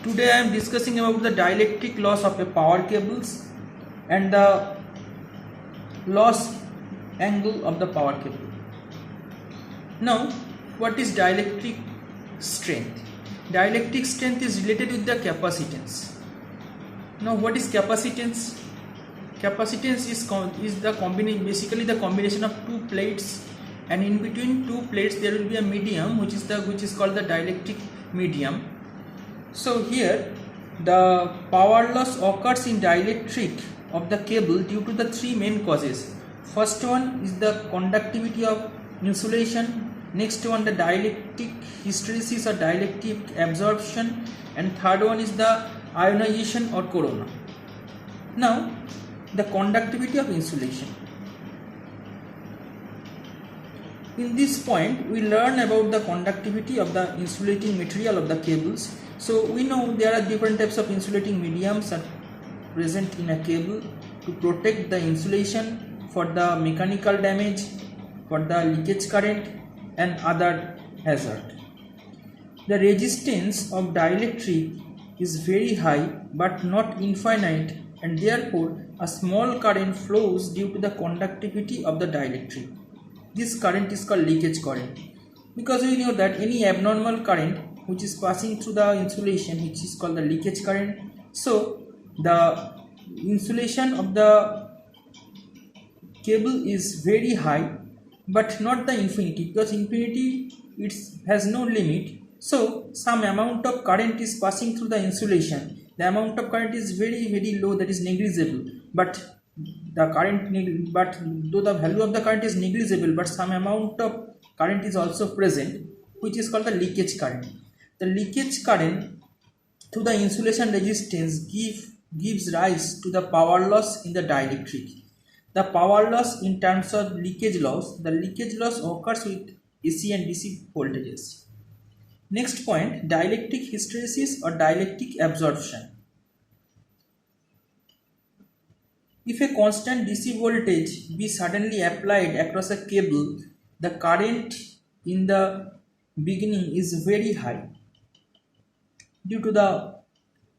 Today I am discussing about the dielectric loss of a power cables and the loss angle of the power cable. Now, what is dielectric strength? Dielectric strength is related with the capacitance. Now, what is capacitance? Capacitance is the combination, basically the combination of two plates, and in between two plates there will be a medium which is called the dielectric medium. So here the power loss occurs in dielectric of the cable due to the three main causes. First one is the conductivity of insulation, next one the dielectric hysteresis or dielectric absorption, and third one is the ionization or corona. Now the conductivity of insulation. In this point we learn about the conductivity of the insulating material of the cables. So we know there are different types of insulating mediums are present in a cable to protect the insulation for the mechanical damage, for the leakage current and other hazard. The resistance of dielectric is very high but not infinite, and therefore a small current flows due to the conductivity of the dielectric. This current is called leakage current, because we know that any abnormal current which is passing through the insulation, which is called the leakage current. So the insulation of the cable is very high but not the infinity, because infinity it has no limit. So some amount of current is passing through the insulation. The amount of current is very low, that is negligible, but though the value of the current is negligible, but some amount of current is also present, which is called the leakage current. The leakage current through the insulation resistance gives rise to the power loss in the dielectric. The power loss in terms of leakage loss, the leakage loss occurs with AC and DC voltages. Next point, dielectric hysteresis or dielectric absorption. If a constant DC voltage be suddenly applied across a cable, the current in the beginning is very high due to the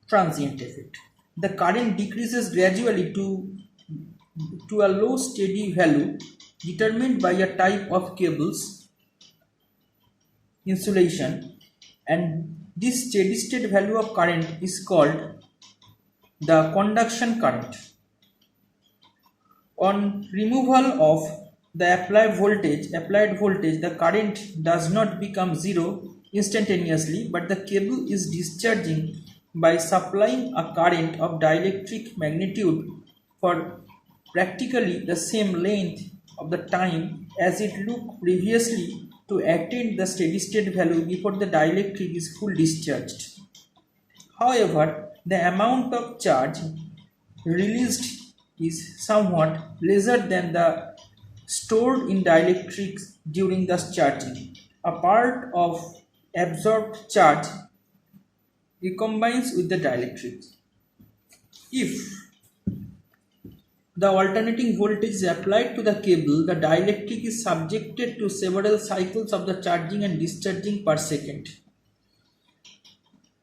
transient effect. The current decreases gradually to a low steady value determined by a type of cable's insulation, and this steady state value of current is called the conduction current. On removal of the applied voltage, the current does not become zero instantaneously, but the cable is discharging by supplying a current of dielectric magnitude for practically the same length of the time as it took previously to attain the steady state value before the dielectric is full discharged. However, the amount of charge released is somewhat lesser than the stored in dielectrics during the charging. A part of absorbed charge recombines with the dielectric. If the alternating voltage is applied to the cable, the dielectric is subjected to several cycles of the charging and discharging per second.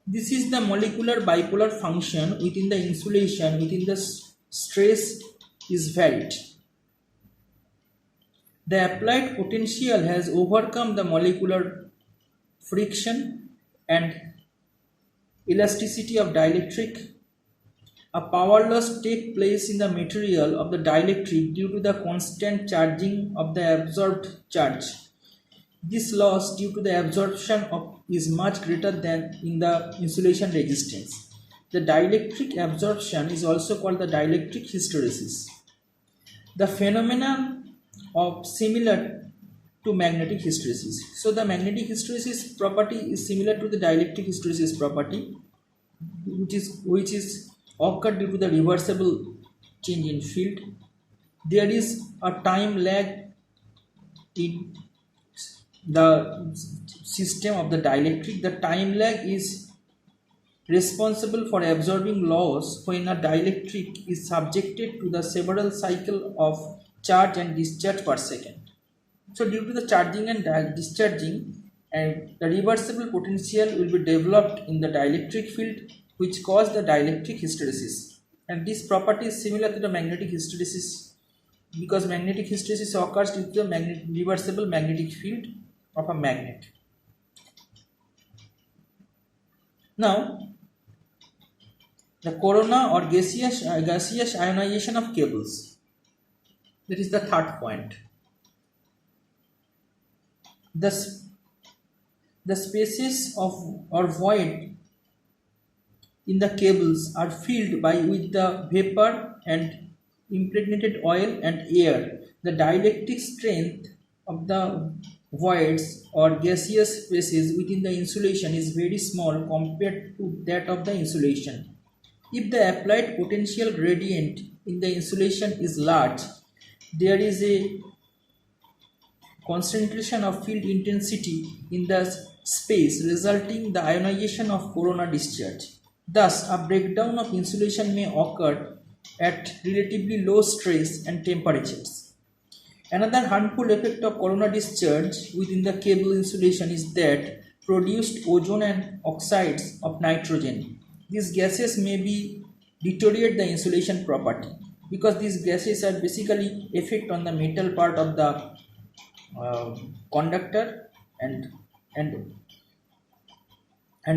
This is the molecular bipolar function within the insulation within the stress is varied. The applied potential has overcome the molecular friction and elasticity of dielectric. A power loss takes place in the material of the dielectric due to the constant charging of the absorbed charge. This loss due to the absorption is much greater than in the insulation resistance. The dielectric absorption is also called the dielectric hysteresis. The phenomenon of similar to magnetic hysteresis. So the magnetic hysteresis property is similar to the dielectric hysteresis property, which is occurred due to the reversible change in field. There is a time lag in the system of the dielectric. The time lag is responsible for absorbing loss when a dielectric is subjected to the several cycles of charge and discharge per second. So due to the charging and discharging, and the reversible potential will be developed in the dielectric field, which cause the dielectric hysteresis. And this property is similar to the magnetic hysteresis, because magnetic hysteresis occurs with the reversible magnetic field of a magnet. Now, the corona or gaseous ionization of cables. That is the third point. The spaces of or void in the cables are filled with the vapor and impregnated oil and air. The dielectric strength of the voids or gaseous spaces within the insulation is very small compared to that of the insulation. If the applied potential gradient in the insulation is large, there is a concentration of field intensity in the space, resulting in the ionization of corona discharge. Thus, a breakdown of insulation may occur at relatively low stress and temperatures. Another harmful effect of corona discharge within the cable insulation is that produced ozone and oxides of nitrogen. These gases may deteriorate the insulation property, because these gases are basically effect on the metal part of the conductor and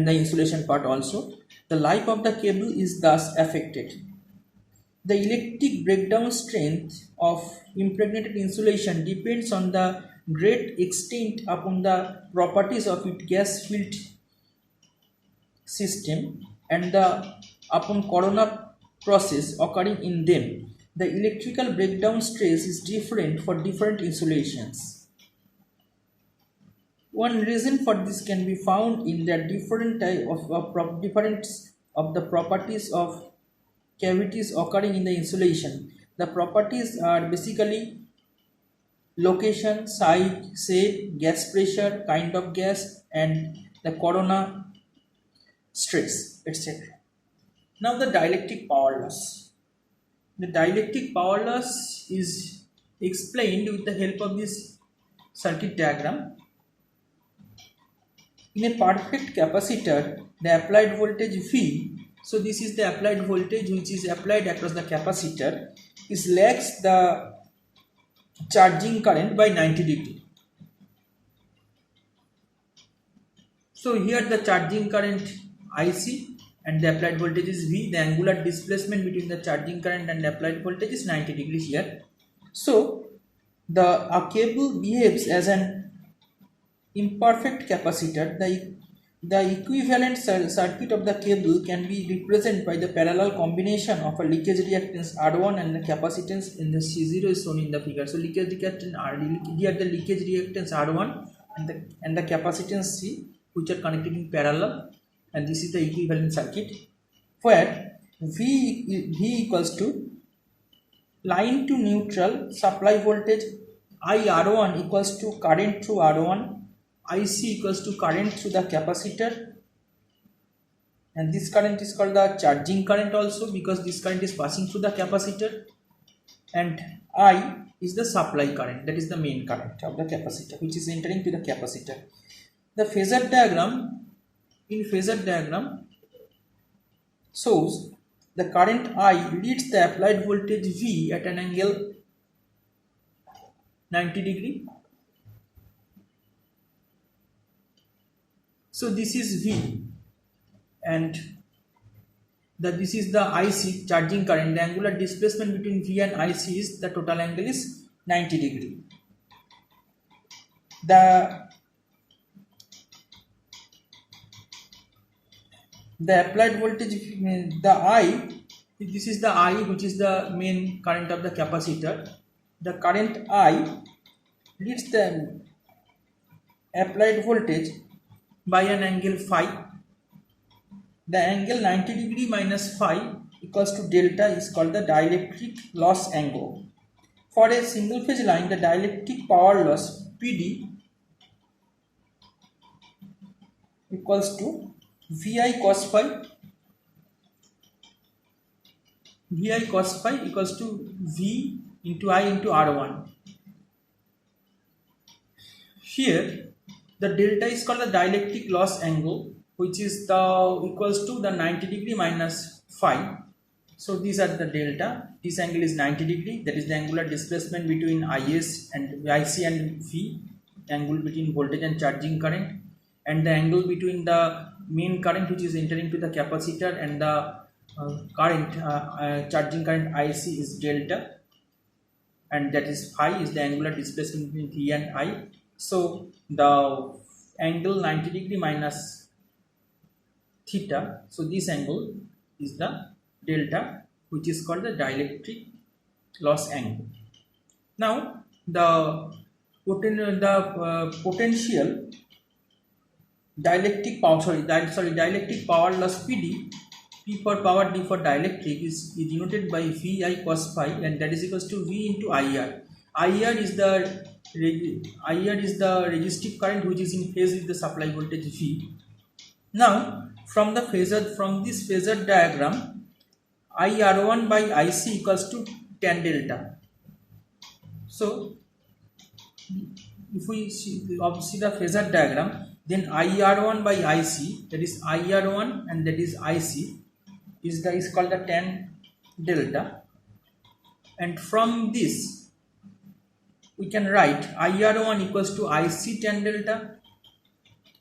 the insulation part also. The life of the cable is thus affected. The electric breakdown strength of impregnated insulation depends on the great extent upon the properties of its gas filled system and upon corona process occurring in them. The electrical breakdown stress is different for different insulations. One reason for this can be found in the different type of difference of the properties of cavities occurring in the insulation. The properties are basically location, size, shape, gas pressure, kind of gas, and the corona stress, etc. Now the dielectric power loss. The dielectric power loss is explained with the help of this circuit diagram. In a perfect capacitor, the applied voltage V, so this is the applied voltage which is applied across the capacitor, is lags the charging current by 90 degree. So here the charging current IC and the applied voltage is V. The angular displacement between the charging current and the applied voltage is 90 degrees here. So a cable behaves as an imperfect capacitor. The equivalent circuit of the cable can be represented by the parallel combination of a leakage reactance R1 and the capacitance in the C0 is shown in the figure. So leakage reactance here the leakage reactance R1 and the capacitance C, which are connected in parallel, and this is the equivalent circuit where V equals to line to neutral supply voltage, IR1 equals to current through R1, IC equals to current through the capacitor, and this current is called the charging current also because this current is passing through the capacitor, and I is the supply current, that is the main current of the capacitor which is entering to the capacitor. The phasor diagram shows the current I leads the applied voltage V at an angle 90 degree. So this is V and this is the IC charging current. The angular displacement between V and IC is the total angle is 90 degree. The applied voltage, the I, this is the I which is the main current of the capacitor. The current I leads the applied voltage by an angle phi. The angle 90 degree minus phi equals to delta is called the dielectric loss angle. For a single phase line, the dielectric power loss PD equals to VI cos phi. VI cos phi equals to V into I into R1. Here The delta is called the dielectric loss angle, which is the equals to the 90 degree minus phi. So these are the delta. This angle is 90 degree. That is the angular displacement between IS and IC and V, angle between voltage and charging current, and the angle between the main current which is entering to the capacitor and the charging current IC is delta, and that is phi is the angular displacement between V and I. So the angle 90 degree minus theta, so this angle is the delta, which is called the dielectric loss angle. Now the potential dielectric power, dielectric power loss PD, P for power, D for dielectric, is denoted by Vi cos phi, and that is equals to V into IR. IR is the resistive current which is in phase with the supply voltage V. Now from this phasor diagram, IR1 by IC equals to tan delta. So if we see the phasor diagram, then IR1 by IC, that is IR1 and that is IC, is called the tan delta, and from this we can write IR1 equals to IC tan delta,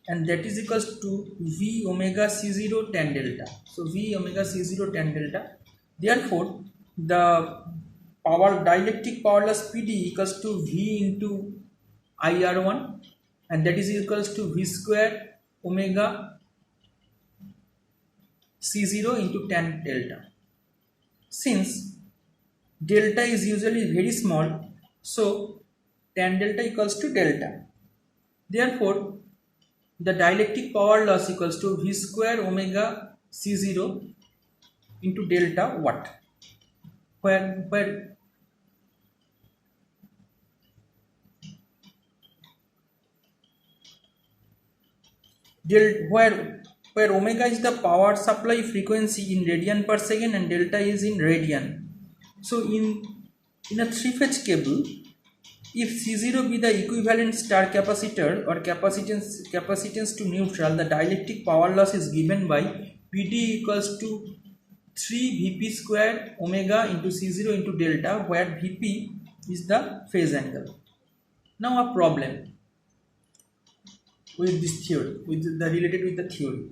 and that is equals to V omega C0 tan delta. So V omega C0 tan delta. Therefore the dielectric power loss PD equals to V into IR1, and that is equals to V square omega C0 into tan delta. Since delta is usually very small, so tan delta equals to delta. Therefore the dielectric power loss equals to V square omega C0 into delta watt, where omega is the power supply frequency in radian per second and delta is in radian. So in a three-phase cable, if C0 be the equivalent star capacitor or capacitance to neutral, the dielectric power loss is given by PD equals to 3 Vp square omega into C0 into delta, where Vp is the phase angle. Now a problem with this theory, related with the theory.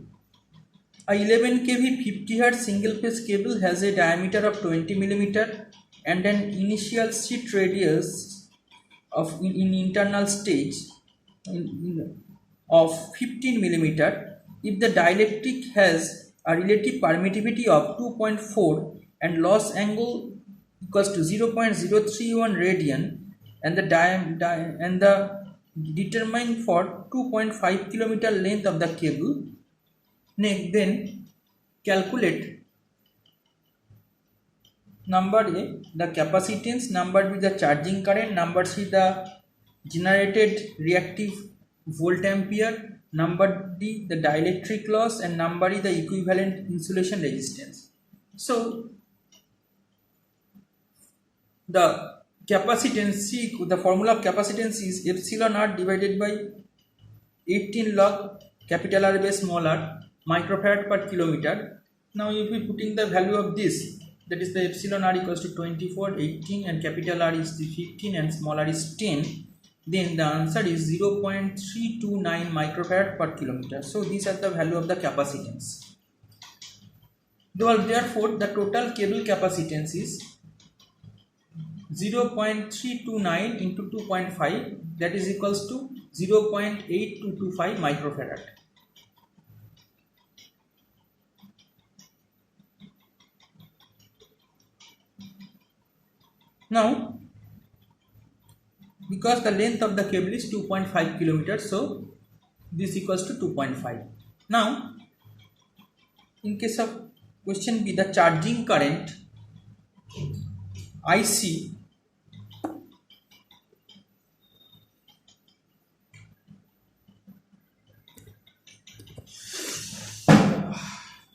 A 11 kV 50 Hz single phase cable has a diameter of 20 mm and an initial sheet radius of in internal stage of 15 mm. If the dielectric has a relative permittivity of 2.4 and loss angle equals to 0.031 radian, and the determined for 2.5 km length of the cable, then calculate number A the capacitance, number B the charging current, number C the generated reactive volt ampere, number D the dielectric loss, and number E the equivalent insulation resistance. So the capacitance, the formula of capacitance is epsilon r divided by 18 log capital R base small r microfarad per kilometer. Now if we putting the value of this, that is the epsilon r equals to 24, 18 and capital R is the 15 and small r is 10, then the answer is 0.329 microfarad per kilometer. So these are the value of the capacitance. Therefore the total cable capacitance is 0.329 into 2.5, that is equals to 0.8225 microfarad. Now because the length of the cable is 2.5 kilometers, so this equals to 2.5. Now in case of question B, the charging current IC